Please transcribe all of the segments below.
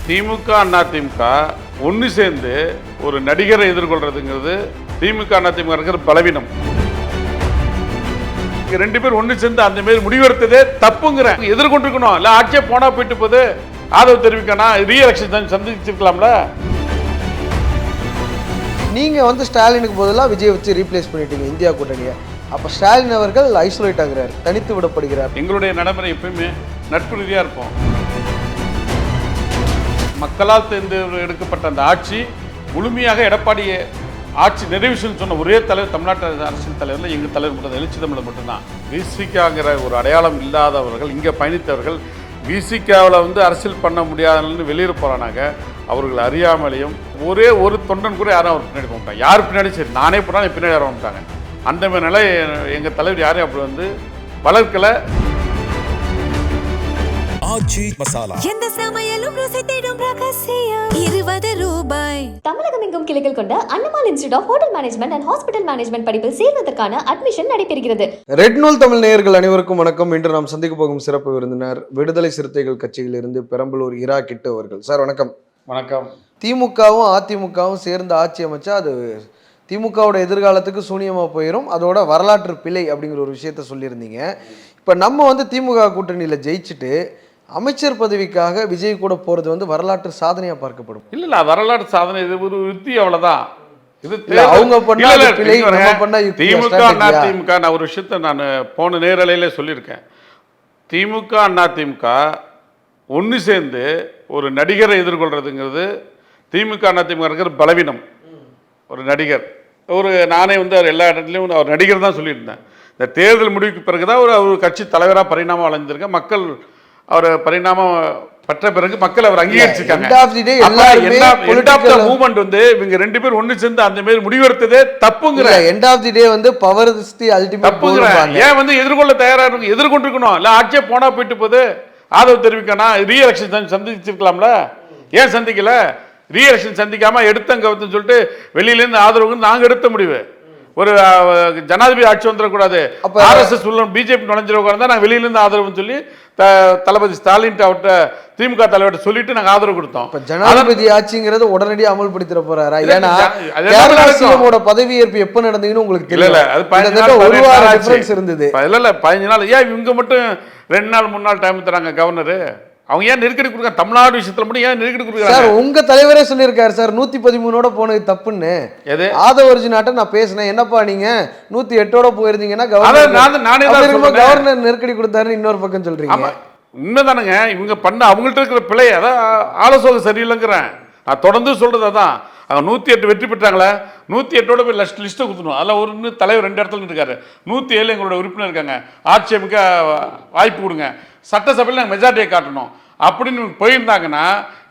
திமுக அதிமுக ஒன்று சேர்ந்து ஒரு நடிகரை எதிர்கொள்றதுங்கிறது திமுக அதிமுக இருக்கிற பலவீனம். ரெண்டு பேர் ஒன்று சேர்ந்து அந்த மாதிரி முடிவெடுத்ததே தப்புங்கிறேன். எதிர்கொண்டிருக்கணும். இல்லை ஆட்சியே போனா போயிட்டு போகுது, ஆதரவு தெரிவிக்கணும், ரீஎலெக்ஷன் சந்திச்சிருக்கலாம்ல. நீங்க ஸ்டாலினுக்கு பதிலாக விஜய் வச்சு ரீப்ளேஸ் பண்ணிட்டீங்க இந்தியா கூட்டணியை. அப்போ ஸ்டாலின் அவர்கள் ஐசோலேட் ஆகிறார், தனித்து விடப்படுகிறார். எங்களுடைய நடைமுறை எப்பயுமே நட்பு ரீதியாக இருப்போம். மக்களால் தேர்ந்து எடுக்கப்பட்ட அந்த ஆட்சி முழுமையாக எடப்பாடியை ஆட்சி நிறைவேற்றணும்னு சொன்ன ஒரே தலைவர் தமிழ்நாட்டு அரசியல் தலைவரில் எங்கள் தலைவர் மட்டும் எழுச்சி தமிழர் மட்டும்தான். விசிகாங்கிற ஒரு அடையாளம் இல்லாதவர்கள் இங்கே பயணித்தவர்கள் விசிகாவில் அரசியல் பண்ண முடியாதுன்னு வெளியே போகிறானாங்க. அவர்கள் அறியாமலையும் ஒரே ஒரு தொண்டன் கூட யாரும் அவர் பின்னாடி போக மாட்டாங்க. யார் பின்னாடி சரி நானே போனாலும் பின்னாடி யாரும் வந்துட்டாங்க. அந்த மாதிரி நிலை எங்கள் தலைவர் யாரையும் அப்படி வளர்க்கலை. ஆச்சி மசாலா எந்த சமையலும் ருசி தேடும் ரகசியம் 20 ரூபாய். தமிழகம் எங்கும் கிளைகள் கொண்ட Annamal institute of hotel management and hospital management படிப்பில் சேர்வதற்கான அட்மிஷன் நடைபெறுகிறது. ரெட் நூல் தமிழ் நேயர்கள் அனைவருக்கும் வணக்கம். இன்று நாம் சந்திக்க போகும் சிறப்பு விருந்தினர் விடுதலை சிறுத்தைகள் கட்சியிலிருந்து பெரம்பலூர் இரா கிட்டு அவர்கள். சார் வணக்கம். வணக்கம். திமுகவும் அதிமுகவும் சேர்ந்து ஆட்சி அமைச்சா அது திமுகவோட எதிர்காலத்துக்கு சூனியமாக போயிடும், அதோட வரலாற்று பிழை அப்படிங்கிற ஒரு விஷயத்த சொல்லியிருந்தீங்க. இப்போ நம்ம திமுக கூட்டணியில் ஜெயிச்சுட்டு அமைச்சர் பதவிக்காக விஜய் கூட போறது வரலாற்று சாதனையா பார்க்கப்படும். இல்ல வரலாற்று சாதனை, இது ஒரு யுக்தி, அவ்வளவுதான். இது அவங்க பண்ண பிழை, நம்ம பண்ண யுக்தி. திமுக அதிமுக நான் ஒரு விஷயத்தை நான் போன நேரலையிலே சொல்லியிருக்கேன். திமுக அதிமுக ஒன்று சேர்ந்து ஒரு நடிகரை எதிர்கொள்றதுங்கிறது திமுக அதிமுக இருக்கிற பலவீனம். ஒரு நடிகர் நானே எல்லா இடத்துலையும் அவர் நடிகர் தான் சொல்லியிருந்தேன். இந்த தேர்தல் முடிவுக்கு பிறகுதான் அவர் கட்சி தலைவராக பரிணாமம் அடைஞ்சிருக்கேன். மக்கள் அவர் பரிணாமம் பெற்ற பிறகு மக்கள் அவர் அங்கீகரிச்சிருக்காங்க. இவங்க ரெண்டு பேர் ஒண்ணு சேர்ந்து அந்த மாதிரி முடிவெடுத்ததே தப்புங்கிற. End of the day power is the ultimate தப்புங்கிற. ஏன் எதிர்கொள்ள தயாரா இருக்கு, எதிர்கொண்டிருக்கணும். இல்ல ஆட்சியே போனா போயிட்டு போகுது, ஆதரவு தெரிவிக்கணும், ரீஎலெக்ஷன் சந்திச்சிருக்கலாம்ல. ஏன் சந்திக்கல? ரீஎலெக்ஷன் சந்திக்காம எடுத்தங்க சொல்லிட்டு வெளியிலேருந்து ஆதரவு நாங்க எடுத்த முடிவு. ஒரு ஜனாதிபதி ஆட்சி வந்துடக்கூடாது, ஆர்எஸ்எஸ் உள்ள பிஜேபி நுழைஞ்சிடக்கூடாது, நாங்கள் வெளியிலேருந்து ஆதரவுன்னு சொல்லி தளபதி ஸ்டாலின் அவர்கிட்ட திமுக தலைவர்கிட்ட சொல்லிட்டு நாங்கள் ஆதரவு கொடுத்தோம். ஜனாதிபதி ஆட்சிங்கிறது உடனடியாக அமல்படுத்திட போறாரா? ஏன்னா கேரளா சிஎமோட பதவியேற்பு எப்ப நடந்ததுன்னு உங்களுக்கு தெரியல. அது ஒரு வார டிஃபரன்ஸ் இருந்தது. இல்ல 15 நாள். ஏன் இவங்க மட்டும் 2 நாள் 3 நாள் டைம் தராங்க கவர்னர்? அவங்க ஏன் நெருக்கடி கொடுக்க? தமிழ்நாடு விஷயத்துல மட்டும் ஏன் நெருக்கடி கொடுக்குறாங்க? சார் உங்க தலைவரே சொல்லியிருக்காரு சார் 113ஓட போனது தப்புன்னு. எது ஆதவர்ஜினாட்ட நான் பேசினேன், என்னப்பா நீங்க 108ஓட போயிருந்தீங்கன்னா கவர்னர் நெருக்கடி கொடுத்தாருன்னு இன்னொரு பக்கம் சொல்றீங்க. உண்மைதானுங்க. இவங்க பண்ண அவங்கள்ட்ட இருக்கிற பிழை, அதான் ஆலோசனை சரியில்லைங்கிறேன். நான் தொடர்ந்து சொல்றது அதான். அவங்க 108 வெற்றி பெற்றாங்களே, 108ஓட போய் லிஸ்ட்டை கொடுத்துணும். அதில் ஒரு தலைவர் 2 இடத்துல இருக்காரு, 107 எங்களோட உறுப்பினர் இருக்காங்க, ஆட்சி அமைக்க வாய்ப்பு கொடுங்க, சட்டசபையில் நாங்கள் மெஜாரிட்டியை காட்டணும் அப்படின்னு போயிருந்தாங்கன்னா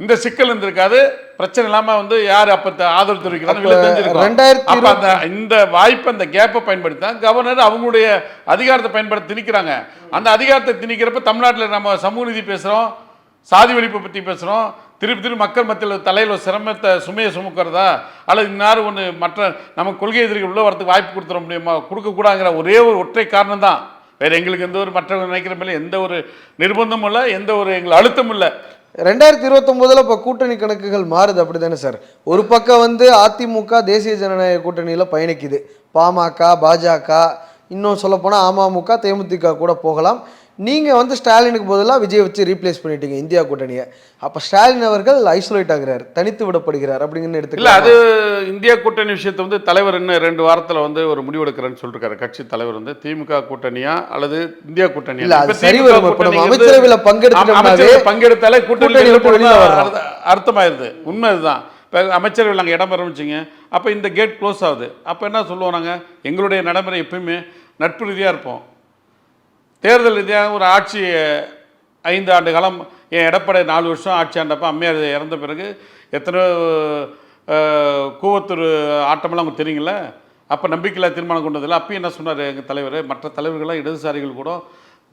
இந்த சிக்கல் இருந்திருக்காது. பிரச்சனை இல்லாமல் யார் அப்போ ஆதரவு தெரிவிக்கிறாங்க. இந்த வாய்ப்பை, அந்த கேப்பை பயன்படுத்தி தான் கவர்னர் அவங்களுடைய அதிகாரத்தை பயன்படுத்தி திணிக்கிறாங்க. அந்த அதிகாரத்தை திணிக்கிறப்ப தமிழ்நாட்டில் நம்ம சமூக நீதி பேசுகிறோம், சாதி ஒழிப்பை பற்றி பேசுகிறோம், திருப்பி மக்கள் மத்தியில் தலையில் சிரமத்தை சுமையை சுமக்கிறதா, அல்லது இன்னாரும் ஒன்று மற்ற நம்ம கொள்கை எதிரிகள் உள்ள வரதுக்கு வாய்ப்பு கொடுத்துட முடியுமா, கொடுக்கக்கூடாங்கிற ஒரே ஒரு ஒற்றை காரணம் தான். வேறு எங்களுக்கு எந்த ஒரு மற்ற நினைக்கிற மேலே எந்த ஒரு நிர்பந்தமும் இல்லை, எந்த ஒரு எங்களுக்கு அழுத்தமும் இல்லை. 2029 இப்போ கூட்டணி கணக்குகள் மாறுது, அப்படி தானே சார்? ஒரு பக்கம் அதிமுக தேசிய ஜனநாயக கூட்டணியில் பயணிக்குது, பாமக, பாஜக, இன்னும் சொல்லப்போனால் அமமுக, தேமுதிக கூட போகலாம். நீங்கள் ஸ்டாலினுக்கு பதிலாக விஜய் வச்சு ரீப்ளேஸ் பண்ணிட்டீங்க இந்தியா கூட்டணியை. அப்போ ஸ்டாலின் அவர்கள் ஐசோலேட் ஆகிறார், தனித்து விடப்படுகிறார் அப்படின்னு எடுத்துக்கலாம். அது இந்தியா கூட்டணி விஷயத்தை தலைவர் இன்னும் 2 வாரத்தில் ஒரு முடிவெடுக்கிறேன்னு சொல்லிருக்காரு. கட்சி தலைவர் திமுக கூட்டணியா அல்லது இந்தியா கூட்டணியா? இல்ல அது சரி வரும். அமைச்சரவையில் பங்கெடுத்தாலே கூட்டணி அர்த்தமாயிருது. உண்மை இதுதான். இப்போ அமைச்சரவையில் நாங்கள் இடம் பெறோம் வச்சுங்க, அப்போ இந்த கேட் க்ளோஸ் ஆகுது. அப்போ என்ன சொல்லுவோம், நாங்கள் எங்களுடைய நடைமுறை எப்பயுமே நட்பு ரீதியாக இருப்போம். தேர்தல் ரீதியாக ஒரு ஆட்சி 5 ஆண்டு காலம், என் எடப்பாடி 4 வருஷம் ஆட்சி ஆண்டப்போ அம்மையார் இறந்த பிறகு எத்தனை கூவத்தூர் ஆட்டமெல்லாம் உங்களுக்கு தெரியுங்கள. அப்போ நம்பிக்கையில் தீர்மானம் கொண்டதில்லை. அப்பயும் என்ன சொன்னார் எங்கள் தலைவர், மற்ற தலைவர்களாக இடதுசாரிகள் கூட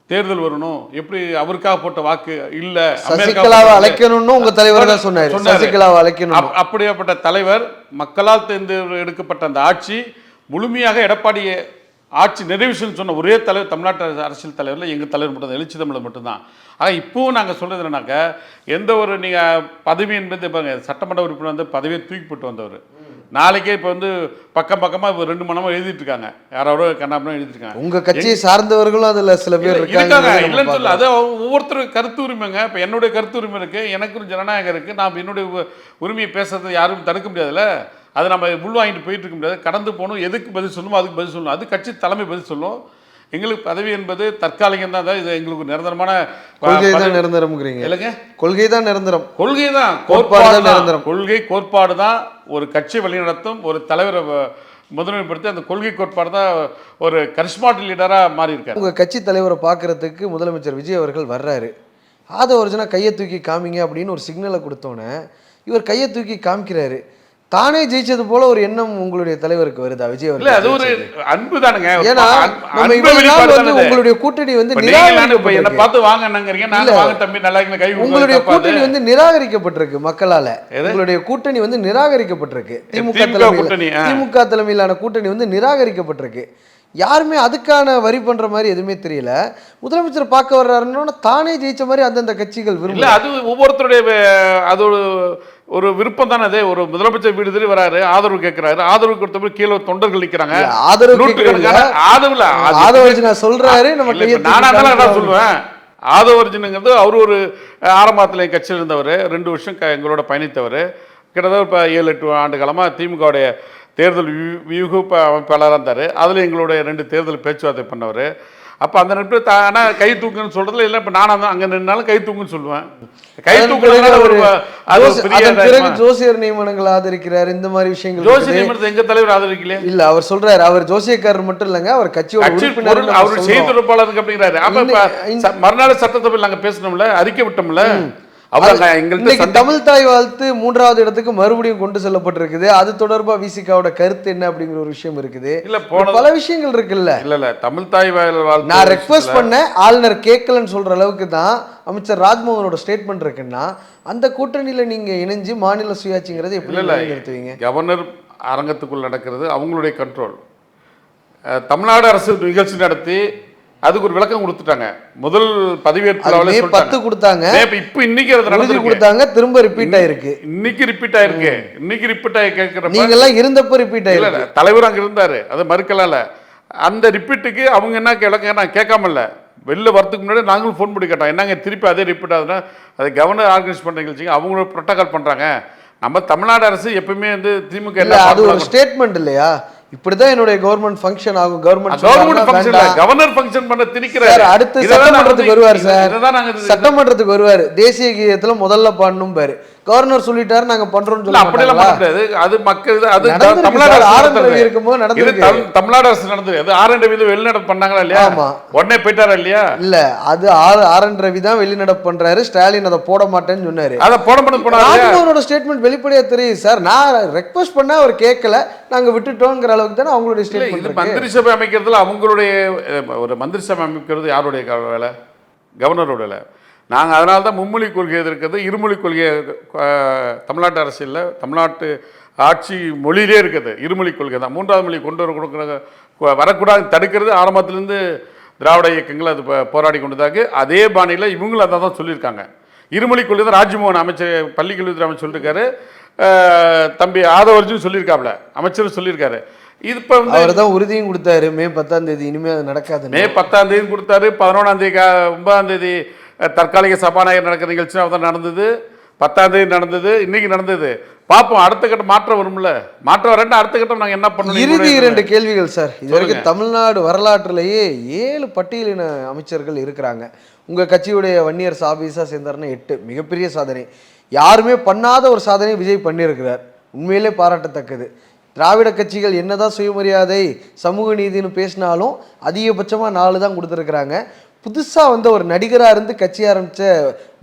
தேர்தல் வரணும், எப்படி அவருக்காக போட்ட வாக்கு இல்லை, அழைக்கணும்னு உங்கள் தலைவர் தான் சொன்னார். அப்படியாப்பட்ட தலைவர் மக்களால் தேர்ந்து எடுக்கப்பட்ட அந்த ஆட்சி முழுமையாக எடப்பாடியை ஆட்சி நிறைவேற்றணும்னு சொன்ன ஒரே தலைவர் தமிழ்நாட்டு அரசியல் தலைவரில் எங்கள் தலைவர் மட்டும்தான், எழுச்சி தமிழர் மட்டும்தான். ஆக இப்போவும் நாங்கள் சொல்கிறது என்னன்னாக்கா, எந்த ஒரு நீங்கள் பதவி என்பது இப்போ சட்டமன்ற உறுப்பினர் வந்து பதவியை தூக்கி போட்டு வந்தவர், நாளைக்கே இப்போ வந்து பக்கமாக இப்போ 2 மணி நேரம் எழுதிட்டு இருக்காங்க, யாரோட கண்ணாமரம் எழுதிட்டு இருக்காங்க. உங்க கட்சியை சார்ந்தவர்களும் அதுல சில பேர் இருக்காங்க, இல்லைன்னு சொல்ல. அது ஒவ்வொருத்தரும் கருத்து உரிமைங்க. இப்போ என்னுடைய கருத்து உரிமை இருக்குது, எனக்கு ஒரு ஜனநாயகம் இருக்குது. நான் என்னுடைய உரிமையை பேசுறது யாரும் தடுக்க முடியாதுல்ல. அதை நம்ம உள்வாங்கிட்டு போயிட்டு இருக்க முடியாது. கடந்து போகணும், எதுக்கு பதில் சொல்லணும் அதுக்கு பதில் சொல்லணும். அது கட்சி தலைமை பதில் சொல்லும். எங்களுக்கு பதவி என்பது தற்காலிகம் தான். இது எங்களுக்கு நிரந்தரமான கொள்கை தான் நிரந்தரம்ங்கிறீங்க. இல்லைங்க, கொள்கை தான் நிரந்தரம். கொள்கை தான், கோட்பாடு தான் நிரந்தரம். கொள்கை கோட்பாடு தான் ஒரு கட்சி வழிநடத்தும். ஒரு தலைவரை முதன்மைப்படுத்தி அந்த கொள்கை கோட்பாடு தான் ஒரு கரிஸ்மாட்டிக் லீடராக மாறி இருக்காரு. உங்க கட்சி தலைவரை பார்க்கறதுக்கு முதலமைச்சர் விஜய் அவர்கள் வர்றாரு. ஆதவர்ஜுனா கையை தூக்கி காமிங்க அப்படின்னு ஒரு சிக்னலை கொடுத்தோன்னே இவர் கையை தூக்கி காமிக்கிறாரு. தானே ஜெயிச்சது போல ஒரு எண்ணம் உங்களுடைய தலைவருக்கு வருதா விஜய் அவர்கள்? இல்ல, அது ஒரு அன்பு தானுங்க. ஏன்னா நம்ம இவ்வளவு நாள் வந்து உங்களுடைய கூட்டணி வந்து என்ன பார்த்து வாங்கறீங்க, நாங்க வாங்க தம்பி நல்லா இருக்கீங்க கை. உங்களுடைய கூட்டணி வந்து நிராகரிக்கப்பட்டிருக்கு மக்களால. உங்களுடைய கூட்டணி வந்து நிராகரிக்கப்பட்டிருக்கு. திமுக தலைமையிலான கூட்டணி வந்து நிராகரிக்கப்பட்டிருக்கு. யாருமே அதுக்கான வரி பண்ற மாதிரி எதுவுமே தெரியல. முதலமைச்சர் பார்க்க வர்றாருன்னா தானே ஜெயிச்ச மாதிரி அந்தந்த கட்சிகள் விரும்பல. அது ஒவ்வொருத்தருடைய அது ஒரு விருப்பம் தானே. அது ஒரு முதலமைச்சர் வீடு தேடி வராரு, ஆதரவு கேட்கிறாரு. ஆதரவு கொடுத்த கீழே தொண்டர்கள் நிற்கிறாங்க. ஆதவர்ஜுனா சொல்றாரு, நம்ம நானா சொல்லுவேன். ஆதவர்ஜுனுங்கிறது அவர் ஒரு ஆரம்பத்தில் என் கட்சியில் இருந்தவர், 2 வருஷம் எங்களோட பயணித்தவர். கிட்டத்தட்ட இப்போ 7-8 ஆண்டு காலமாக திமுகவுடைய தேர்தல் வியூக அமைப்பாளராக இருந்தார். அதில் எங்களுடைய 2 தேர்தல் பேச்சுவார்த்தை பண்ணவர். அப்போ அந்த நட்பு ஆனால் கை தூக்குன்னு சொல்கிறதுல இல்லை. இப்போ நானும் தான் அங்கே நின்னாலும் கை தூக்குன்னு சொல்லுவேன். கை தூக்குறதுனால ஜோசியர் நியமனங்கள் ஆதரிக்கிறார். இந்த மாதிரி விஷயங்கள் ஜோசியர் நியமனத்தை எங்க தலைவர் ஆதரிக்கலையே. இல்ல, அவர் சொல்றாரு, அவர் ஜோசியக்காரர் மட்டும் இல்லைங்க, அவர் கட்சியோட உறுப்பினர், அவர் செய்திருப்பாளருக்கு அப்படிங்கிறாரு. அப்ப மறுநாள் சட்டசபையில் நாங்கள் பேசணும்ல, அறிக்கை விட்டோம்ல. தமிழ் தாய் வாழ்த்து 3வது இடத்துக்கு மறுபடியும் கொண்டு செல்லப்பட்டிருக்குது. அது தொடர்பா விசிகாவோட கருத்து என்ன அப்படிங்கிற ஒரு விஷயம் இருக்குது. இல்ல, பல விஷயங்கள் இருக்குல்ல. இல்ல தமிழ் தாய் வாழ்த்து நான் ரெக்வெஸ்ட் பண்ண ஆளுநர் கேட்கலன்னு சொல்ற அளவுக்கு தான் அமைச்சர் ராஜ்மோகனோட ஸ்டேட்மெண்ட் இருக்குன்னா, அந்த கூட்டணியில நீங்க இணைஞ்சு மாநில சுயாட்சிங்கிறது எப்படி நிறுத்துவீங்க? கவர்னர் அரங்கத்துக்குள் நடக்கிறது அவங்களுடைய கண்ட்ரோல். தமிழ்நாடு அரசு நிகழ்ச்சி நடத்தி அதுக்கு ஒரு விளக்கம் கொடுத்துட்டாங்க. முதல் பதவியேற்பு 10 கொடுத்தாங்க. இப்போ இன்னைக்கு கொடுத்தாங்க, திரும்ப ரிப்பீட் ஆயிருக்கு. இன்னைக்கு ரிப்பீட் ஆயிருக்கு. இன்னைக்கு ரிப்பீட் ஆகி கேட்கிற நீங்க எல்லாம் இருந்தப்ப ரிப்பீட் ஆயிருக்கு. தலைவர் அங்க இருந்தாரு, அதை மறுக்கலாம்ல. அந்த ரிப்பீட்டுக்கு அவங்க என்ன விளக்கம் நான் கேட்காம இல்லை, வெளில வரதுக்கு முன்னாடி நாங்களும் ஃபோன் பண்ணி கேட்டோம், என்னங்க திருப்பி அதே ரிப்பீட் ஆகுதுன்னா அதை கவர்னர் ஆர்கனைஸ் பண்ணுற நிகழ்ச்சிங்க அவங்களோட ப்ரோட்டோகால் பண்ணுறாங்க. நம்ம தமிழ்நாடு அரசு எப்பவுமே வந்து திமுக அது ஒரு ஸ்டேட்மெண்ட் இல்லையா? இப்படிதான் என்னுடைய கவர்மெண்ட் ஃபங்க்ஷன் ஆகும். கவர்னர் ஃபங்க்ஷன் பண்ண திணிக்கிறார். அடுத்து சட்டமன்றத்துக்கு வருவார் சார். சட்டமன்றத்துக்கு வருவார், தேசிய கீதத்துல முதல்ல பாடணும் பாரு. கவர்னர் சொல்லிட்டாரு நாங்க பண்றோம்னு சொல்லி அப்படியெல்லாம் பண்ண முடியாது. அது மக்கள் அது தமிழ்நாடு இருக்கும்போது நடந்தது. தமிழ்நாடு அரசு நடந்தது. அது ஆர் என் ரவி வெளிநடப்பு பண்ணாங்களா இல்லையா? உடனே போயிட்டாரா இல்லையா? இல்ல, அது ஆர் என் ரவி தான் வெளிநடப்பு பண்றாரு. ஸ்டாலின் அதை போட மாட்டேன்னு சொன்னாரு. அதை போட மாட்டேன். ராஜ்மோகனோட ஸ்டேட்மெண்ட் வெளிப்படையா தெரியுது சார். நான் ரெக்வெஸ்ட் பண்ணா அவர் கேட்கல, நாங்க விட்டுட்டோங்கிற அளவுக்கு தானே அவங்களுடைய ஸ்டேட்மெண்ட். மந்திரி சபை அமைக்கிறதுல அவங்களுடைய ஒரு மந்திரி சபை அமைக்கிறது யாருடைய வேலை? கவர்னரோட வேலை. நாங்கள் அதனால தான் மும்மொழி கொள்கை இருக்கிறது, இருமொழி கொள்கையை தமிழ்நாட்டு அரசியலில் தமிழ்நாட்டு ஆட்சி மொழியிலே இருக்குது. இருமொழி கொள்கை தான். 3வது மொழி கொண்டு வரக்கூடாது தடுக்கிறது ஆரம்பத்திலேருந்து திராவிட இயக்கங்கள் அது போராடி கொண்டதாக. அதே பாணியில் இவங்களும் அதை தான் சொல்லியிருக்காங்க. இருமொழி கொள்கை தான் ராஜ்மோகன் அமைச்சர், பள்ளிக்கல்வித்துறை அமைச்சர் சொல்லியிருக்காரு. தம்பி ஆதவர்ஜுன் சொல்லியிருக்காப்ல, அமைச்சரும் சொல்லியிருக்காரு. இது இப்போ அவர் தான் உறுதியும் கொடுத்தாரு. மே 10ஆம் தேதி இனிமேல் அது நடக்காது. மே 10ஆம் தேதி கொடுத்தாரு. 11ஆம் தேதி 9ஆம் தேதி தற்காலிக சபாநாயகர் நடக்கிற நிகழ்ச்சி தான் நடந்தது. 10ஆம் தேதி நடந்தது, இன்னைக்கு நடந்தது. பார்ப்போம், அடுத்த கட்டம் மாற்றம் வரும்ல. மாற்றம் வரேன். அடுத்த கட்டம் நாங்கள் என்ன பண்ணணும்? இறுதி 2 கேள்விகள் சார். இது வரைக்கும் தமிழ்நாடு வரலாற்றிலேயே 7 பட்டியலின அமைச்சர்கள் இருக்கிறாங்க. உங்கள் கட்சியுடைய வன்னியர் சாபீஸா சேர்ந்தாருன்னா 8, மிகப்பெரிய சாதனை. யாருமே பண்ணாத ஒரு சாதனை விஜய் பண்ணியிருக்கிறார். உண்மையிலே பாராட்டத்தக்கது. திராவிட கட்சிகள் என்னதான் சுயமரியாதை சமூக நீதினு பேசினாலும் அதிகபட்சமாக 4 தான் கொடுத்துருக்குறாங்க. புதுசாக வந்து ஒரு நடிகராக இருந்து கட்சி ஆரம்பித்த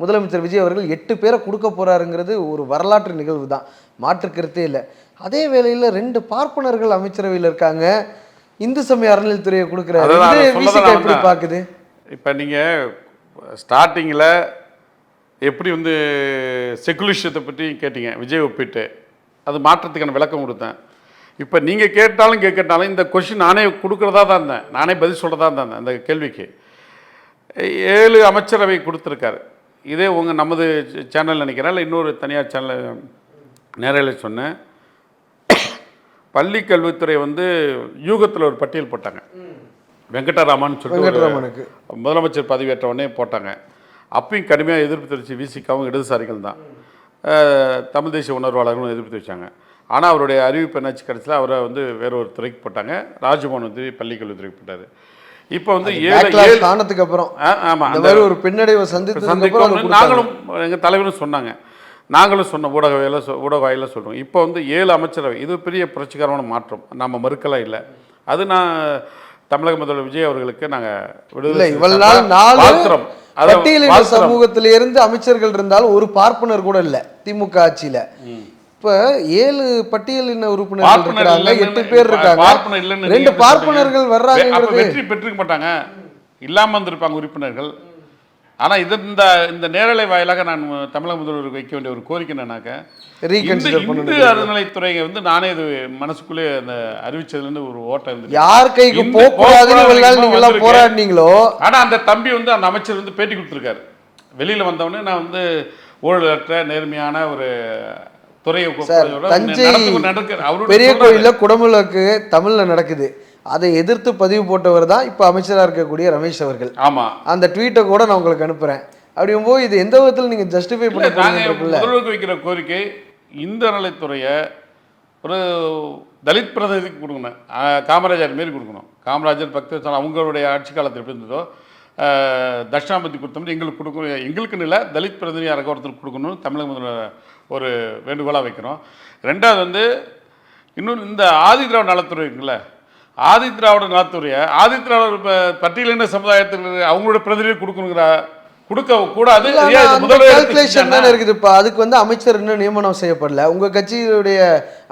முதலமைச்சர் விஜய் அவர்கள் 8 பேரை கொடுக்க போகிறாருங்கிறது ஒரு வரலாற்று நிகழ்வு தான், மாற்றுக்கருத்தே இல்லை. அதே வேளையில் 2 பார்ப்பனர்கள் அமைச்சரவையில் இருக்காங்க. இந்து சமய அறநிலைத்துறையை கொடுக்குறாரு. எப்படி பார்க்குது? இப்போ நீங்கள் ஸ்டார்டிங்கில் எப்படி வந்து செக்குலிஷத்தை பற்றி கேட்டீங்க, விஜய் ஒப்பிட்டு அது மாற்றத்துக்கான விளக்கம் கொடுத்தேன். இப்போ நீங்கள் கேட்டாலும் கேட்கட்டாலும் இந்த கொஷின் நானே கொடுக்குறதா தான் இருந்தேன், நானே பதில் சொல்கிறதா தான் இருந்தேன். அந்த கேள்விக்கு 7 அமைச்சரவை கொடுத்துருக்காரு. இதே நமது சேனல் நினைக்கிறேன், இல்லை இன்னொரு தனியார் சேனல் நேரில் சொன்னேன். பள்ளி கல்வித்துறை வந்து யூகத்தில் ஒரு பட்டியல் போட்டாங்க. வெங்கடராமன் சொல்லிட்டு முதலமைச்சர் பதவியேற்ற உடனே போட்டாங்க. அப்பயும் கடுமையாக எதிர்ப்பு தெரிவித்து விசிகாவும் இடதுசாரிகள் தான், தமிழ் தேசிய உணர்வாளர்களும் எதிர்ப்பு தெரிவித்தாங்க. ஆனால் அவருடைய அறிவிப்பு என்னாச்சு, கடைசியில் அவரை வந்து வேற ஒரு துறைக்கு போட்டாங்க. ராஜ்மோகன் வந்து பள்ளி கல்வித்துறைக்கு போட்டார். இப்போ வந்து 7 ஆனதுக்கு அப்புறம் ஆமாம் அந்த மாதிரி ஒரு பின்னடைவை சந்தித்து நாங்களும் எங்கள் தலைவரும் சொன்னாங்க, நாங்களும் சொன்ன ஊடக வாயில சொல்கிறோம். இப்போ வந்து 7 அமைச்சரவை, இது பெரிய புரட்சிகரமான மாற்றம், நம்ம மறுக்கலாம் இல்லை. அது நான் தமிழக முதல்வர் விஜய் அவர்களுக்கு நாங்கள் விடுதலை பட்டியலின சமூகத்திலிருந்து அமைச்சர்கள் இருந்தாலும் ஒரு பார்ப்பனர் கூட இல்லை திமுக ஆட்சியில. இப்ப 7 பட்டியலின உறுப்பினர்கள் இருக்காங்க, 8 பேர் இருக்காங்க, 2 பார்ப்பனர்கள் வர்றாங்க. வெற்றி பெற்றிருக்க மாட்டாங்க, இல்லாம இருந்திருப்பாங்க உறுப்பினர்கள். ஆனா இந்த நேரலை வாயிலாக நான் தமிழக முதல்வருக்கு வைக்க வேண்டிய ஒரு கோரிக்கை என்னன்னாக்க, இந்து அறநிலைத்துறையை வந்து நானே இது மனசுக்குள்ளே அந்த அறிவிச்சதுலேருந்து ஒரு ஓட்டம் இருந்து யார் கைக்கு போகக்கூடாதுன்னு போராடினீங்களோ. ஆனா அந்த தம்பி வந்து அந்த அமைச்சர் வந்து பேட்டி கொடுத்துருக்காரு. வெளியில வந்தவொடனே நான் வந்து ஊழலற்ற நேர்மையான ஒரு துறையை பெரிய கோயில்ல குடமுழக்கு தமிழ்ல நடக்குது, அதை எதிர்த்து பதிவு போட்டவர் தான் இப்போ அமைச்சராக இருக்கக்கூடிய ரமேஷ் அவர்கள். ஆமா, அந்த ட்வீட்டை கூட நான் உங்களுக்கு அனுப்புறேன். அப்படிங்கும்போது இது எந்த விதத்தில் நீங்க ஜஸ்டிஃபை முதல்வருக்கு வைக்கிற கோரிக்கை, இந்த நலத்துறையை ஒரு தலித் பிரதிநிதிக்கு கொடுக்கணும், காமராஜர் மாரி கொடுக்கணும். காமராஜர் பக்தர் அவங்களுடைய ஆட்சி காலத்தில் எப்படி இருந்ததோ தட்சிணாமூர்த்தி கொடுத்தோம்னு எங்களுக்கு கொடுக்கணும், எங்களுக்குன்னு இல்லை தலித் பிரதிநிதியாக ஒருத்தருக்கு கொடுக்கணும்னு தமிழக முதல்வர் ஒரு வேண்டுகோளாக வைக்கிறோம். ரெண்டாவது வந்து இன்னொன்று, இந்த ஆதி திராவிட நலத்துறை இருக்குல்ல, ஆதி திராவிட நலத்துறையை ஆதி திராவிட பட்டியலின சமுதாயத்தில் அவங்களோட பிரதிநிதி கொடுக்க கூடாது இருக்குது. இப்போ அதுக்கு வந்து அமைச்சர் இன்னும் நியமனம் செய்யப்படல. உங்க கட்சியுடைய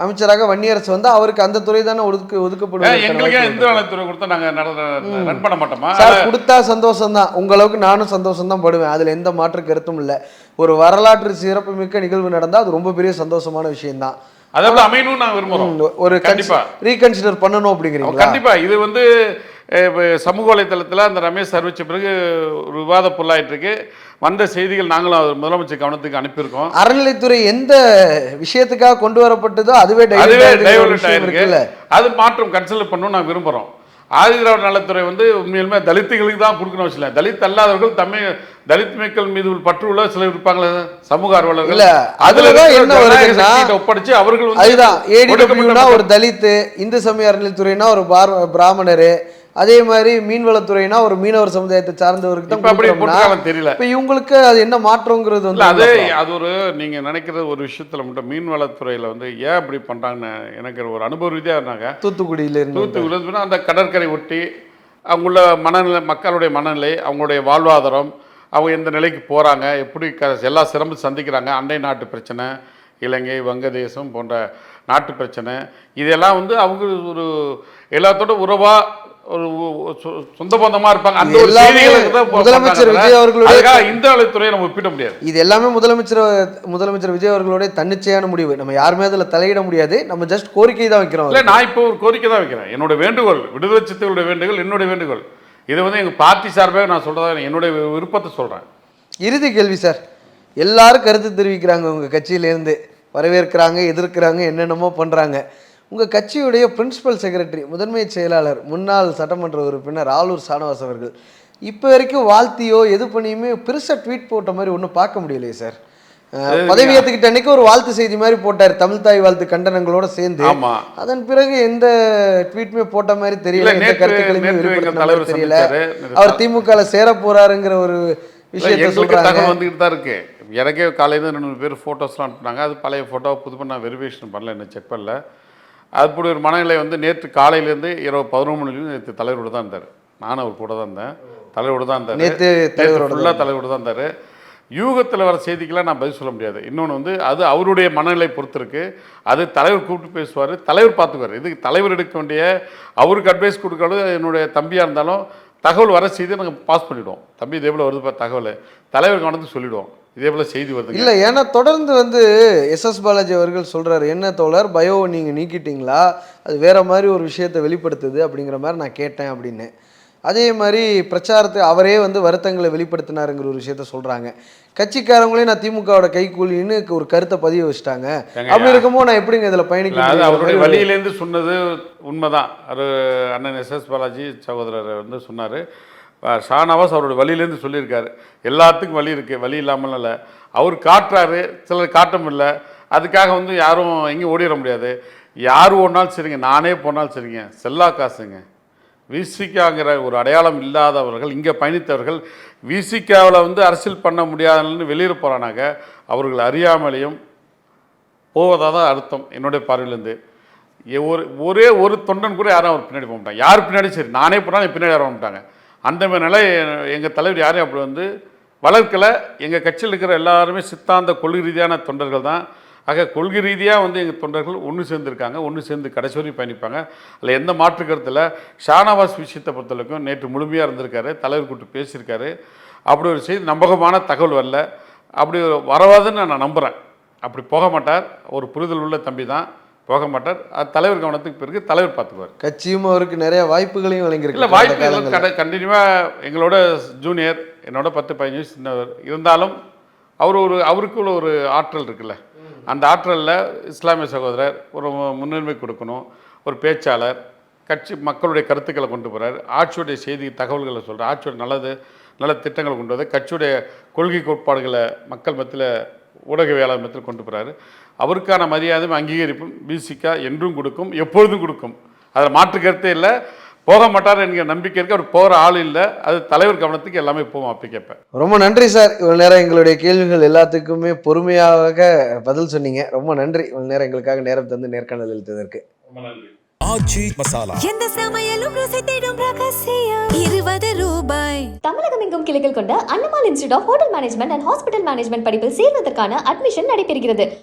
அமைச்சராக வன்னியரசு வந்து அவருக்கு அந்த துறை தானே ஒதுக்கப்படுது. எங்களுக்கு இந்து நலத்துறை கொடுத்தா நாங்கள் ரன் பண்ண மாட்டோமா? கொடுத்தா சந்தோஷம் தான், உங்களுக்கு நானும் சந்தோஷம் தான் படுவேன், அதுல எந்த மாற்று கருத்தும் இல்லை. ஒரு வரலாற்று சிறப்பு மிக்க நிகழ்வு நடந்தால் அது ரொம்ப பெரிய சந்தோஷமான விஷயம் தான். அதாவது அமையணும்னு நாங்கள் விரும்புகிறோம். ஒரு கண்டிப்பாக ரீகன்சிடர் பண்ணணும் அப்படிங்கிறீங்க. கண்டிப்பாக இது வந்து சமூக வலைத்தளத்தில் அந்த ரமேஷ் அறிவிச்ச பிறகு ஒரு விவாத பொருளாயிட்டு இருக்கு. வந்த செய்திகள் நாங்களும் முதலமைச்சர் கவனத்துக்கு அனுப்பியிருக்கோம். அறநிலைத்துறை எந்த விஷயத்துக்காக கொண்டு வரப்பட்டதோ அதுவே டைவர்ட் ஆயிருக்கு. அது மாற்றம் கன்சிடர் பண்ணணும் நான் விரும்புகிறோம். ஆதி திராவிட நலத்துறை வந்து உண்மையிலுமே தலித்துகளுக்கு தான் கொடுக்கணும் வச்சுல, தலித் அல்லாதவர்கள் தலித் மக்கள் மீது பற்று உள்ள சிலர் இருப்பாங்களே சமூக ஆர்வலர்கள், அதுலதான் என்ன வருதுன்னா ஒப்படைச்சு அவர்கள் அதுதான் ஏடிடபிள்யூனா ஒரு தலித், இந்து சமய அறநிலைத்துறைனா ஒரு பிராமணரு, அதே மாதிரி மீன்வளத்துறைனா ஒரு மீனவர் சமுதாயத்தை சார்ந்தவருக்கு தான் தெரியல. இப்ப இவங்களுக்கு அது என்ன மாற்றங்கிறது வந்து அது ஒரு நீங்க நினைக்கிற ஒரு விஷயத்துல மட்டும் மீன்வளத்துறையில வந்து ஏன் அப்படி பண்றாங்கன்னு எனக்கு ஒரு அனுபவ ரீதியா இருந்தாங்க. தூத்துக்குடியில அந்த கடற்கரை ஒட்டி அவங்கள மனநிலை, மக்களுடைய மனநிலை, அவங்களுடைய வாழ்வாதாரம், அவங்க எந்த நிலைக்கு போறாங்க, எப்படி எல்லா சிரமம் சந்திக்கிறாங்க, அண்டை நாட்டு பிரச்சனை, இலங்கை வங்கதேசம் போன்ற நாட்டு பிரச்சனை, இதெல்லாம் வந்து அவங்க ஒரு எல்லாத்தோட உறவா ஒரு சொந்த பந்தமா இருப்பாங்க. அந்த ஒரு முதலமைச்சர் விஜய் அவர்களுடைய இந்த நலத்துறையை நம்ம ஒப்பிட முடியாது. இது எல்லாமே முதலமைச்சர் விஜய் அவர்களுடைய தன்னிச்சையான முடிவு, நம்ம யாருமே அதில் தலையிட முடியாது. நம்ம ஜஸ்ட் கோரிக்கை தான் வைக்கிறோம். இல்லை, நான் இப்போ ஒரு கோரிக்கை தான் வைக்கிறேன். என்னோட வேண்டுகோள், விடுதலை சிறுத்தைகளுடைய வேண்டுகோள், என்னுடைய வேண்டுகோள். இது வந்து எங்கள் பார்ட்டி சார்பாக நான் சொல்கிறதா என்னுடைய விருப்பத்தை சொல்கிறேன். இறுதி கேள்வி சார், எல்லாரும் கருத்து தெரிவிக்கிறாங்க, உங்கள் கட்சியிலேருந்து வரவேற்கிறாங்க, எதிர்க்கிறாங்க, என்னென்னமோ பண்ணுறாங்க. உங்கள் கட்சியுடைய பிரின்சிபல் செக்ரட்டரி, முதன்மை செயலாளர், முன்னாள் சட்டமன்ற உறுப்பினர் ஆலூர் சானவாஸ் அவர்கள் இப்போ வரைக்கும் வாழ்த்தியோ எது பண்ணியுமே பெருசாக ட்வீட் போட்ட மாதிரி ஒன்றும் பார்க்க முடியலையே சார். பதவி ஏற்றுக்கிட்ட அன்னைக்கு ஒரு வாழ்த்து செய்தி மாதிரி போட்டார், தமிழ் தாய் வாழ்த்து கண்டனங்களோட சேர்ந்து. அதன் பிறகு எந்த ட்வீட்டுமே போட்ட மாதிரி தெரியல, எந்த கருத்துக்களையுமே வெளிப்படுத்த தெரியல. அவர் திமுகவில் சேர போறாருங்கிற ஒரு விஷயத்தை சொல்றாங்க. வந்துகிட்டு தான் இருக்கு. எனக்கே காலையில் 2 பேர் ஃபோட்டோஸ்லாம் அனுப்புனாங்க. அது பழைய ஃபோட்டோ புது பண்ண நான் வெரிஃபிகேஷன் பண்ணல, என்ன செக் பண்ணல. அப்படி ஒரு மனநிலை வந்து நேற்று காலையிலேருந்து இரவு 11 மணிலேருந்து நேற்று தலைவரோடு தான் இருந்தார். நானும் அவர் கூட தான் இருந்தேன், தலைவரோடு தான் இருந்தார். நேற்று ஃபுல்லாக தலைவரோடு தான் இருந்தார். யூகத்தில் வர செய்திக்கெல்லாம் நான் பதில் சொல்ல முடியாது. இன்னொன்று வந்து அது அவருடைய மனநிலை பொறுத்து இருக்கு. அது தலைவர் கூப்பிட்டு பேசுவார், தலைவர் பார்த்துக்குவார். இதுக்கு தலைவர் எடுக்க வேண்டிய, அவருக்கு அட்வைஸ் கொடுக்கறது என்னுடைய தம்பியாக இருந்தாலும் தகவல் வர செய்தி நாங்கள் பாஸ் பண்ணிவிடுவோம். தம்பி இதே போல் வருது தகவல் தலைவர் கவனத்துக்கு சொல்லிவிடுவோம். இதே போல் செய்தி வருது. இல்லை, ஏன்னா தொடர்ந்து வந்து எஸ்எஸ் பாலாஜி அவர்கள் சொல்கிறாரு, என்ன தோழர் பயோவை நீங்கள் நீக்கிட்டீங்களா, அது வேற மாதிரி ஒரு விஷயத்தை வெளிப்படுத்துது அப்படிங்கிற மாதிரி நான் கேட்டேன் அப்படின்னு. அதே மாதிரி பிரச்சாரத்தை அவரே வந்து வருத்தங்களை வெளிப்படுத்தினாருங்கிற ஒரு விஷயத்த சொல்கிறாங்க. கட்சிக்காரங்களே நான் திமுகவோட கைக்கூலின்னு ஒரு கருத்தை பதிவு வச்சுட்டாங்க. அப்படி இருக்கும்போது நான் எப்படிங்க இதில் அது அவருடைய பயணிக்க? வழியிலேருந்து சொன்னது உண்மைதான். அது அண்ணன் எஸ்எஸ் பாலாஜி சகோதரர் வந்து சொன்னார். ஷானவாஸ் அவருடைய வழியிலேருந்து சொல்லியிருக்காரு. எல்லாத்துக்கும் வழி இருக்குது, வழி இல்லாமல் இல்லை. அவர் காட்டுறாரு, சிலர் காட்டும் இல்லை. அதுக்காக வந்து யாரும் எங்கேயும் ஓடிட முடியாது. யார் ஓடினாலும் சரிங்க, நானே போனாலும் சரிங்க, செல்லா காசுங்க. விசிகாங்கிற ஒரு அடையாளம் இல்லாதவர்கள் இங்கே பயணித்தவர்கள் விசிகாவில் வந்து அரசியல் பண்ண முடியாதுன்னு வெளியில் போகிறானாக்க அவர்கள் அறியாமலேயும் போவதாக தான் அர்த்தம் என்னுடைய பார்வையிலேருந்து. ஒரே ஒரு தொண்டன் கூட யாரும் அவர் பின்னாடி போக மாட்டாங்க. யார் பின்னாடி சரி, நானே போனாலும் என் பின்னாடி யாரும் மாட்டாங்க. அந்த மாதிரி நிலை எங்கள் தலைவர் யாரையும் அப்படி வந்து வளர்க்கலை. எங்கள் கட்சியில் இருக்கிற எல்லாருமே சித்தாந்த கொள்கை ரீதியான தொண்டர்கள் தான். ஆக கொள்கை ரீதியாக வந்து எங்கள் தொண்டர்கள் ஒன்று சேர்ந்துருக்காங்க, ஒன்று சேர்ந்து கடைசி வரையும் பயணிப்பாங்க. அதில் எந்த மாற்று கருத்தில். ஷானவாஸ் விஷயத்தை பொறுத்தவரைக்கும் நேற்று முழுமையாக இருந்திருக்காரு, தலைவர் கூப்பிட்டு பேசியிருக்காரு. அப்படி ஒரு செய்தி நம்பகமான தகவல் வரல. அப்படி வரவாதுன்னு நான் நம்புகிறேன். அப்படி போக மாட்டார். ஒரு புரிதல் உள்ள தம்பி தான், போக மாட்டார். அது தலைவர் கவனத்துக்கு பிறகு தலைவர் பார்த்துக்குவார். கட்சியும் அவருக்கு நிறைய வாய்ப்புகளையும் இல்லை, வழங்கியிருக்கு. வாய்ப்பு கண்டினியூவாக எங்களோட ஜூனியர், என்னோட 10-15 வயசு சின்னவர் இருந்தாலும் அவருக்குள்ள ஒரு ஆற்றல் இருக்குல்ல, அந்த ஆற்றலில் இஸ்லாமிய சகோதரர் ஒரு முன்னுரிமை கொடுக்கணும். ஒரு பேச்சாளர், கட்சி மக்களுடைய கருத்துக்களை கொண்டு போகிறார், ஆட்சியுடைய செய்தி தகவல்களை சொல்கிறார், ஆட்சியோட நல்ல திட்டங்களை கொண்டு வந்து கட்சியுடைய கொள்கை கோட்பாடுகளை மக்கள் மத்தியில் ஊடகவியலாளர் மத்தியில் கொண்டு போகிறாரு. அவருக்கான மரியாதையும் அங்கீகரிப்பும் பிசிகா என்றும் கொடுக்கும், எப்பொழுதும் கொடுக்கும். அதில் மாற்று கருத்தே இல்லை. போக மாட்டார் என்கிற நம்பிக்கை இருக்குது. அவர் போகிற ஆள் இல்லை. அது தலைவர் கவனத்துக்கு எல்லாமே போவோம். அப்படி கேட்பேன். ரொம்ப நன்றி சார். இவ்வளோ நேரம் எங்களுடைய கேள்விகள் எல்லாத்துக்குமே பொறுமையாக பதில் சொன்னீங்க. ரொம்ப நன்றி. இவ்வளோ நேரம் எங்களுக்காக நேரம் தந்து நேர்காணல் அளித்ததற்கு. ரொம்ப நன்றி. ஆச்சி மசாலா எந்த சமையலும் ருசி தேடும் ரகசியம் 20 ரூபாய். தமிழகம் எங்கும் கிளைகள் கொண்ட Annamal institute of hotel management and hospital management படிப்பில் சேர்வதற்கான அட்மிஷன் நடைபெறுகிறது.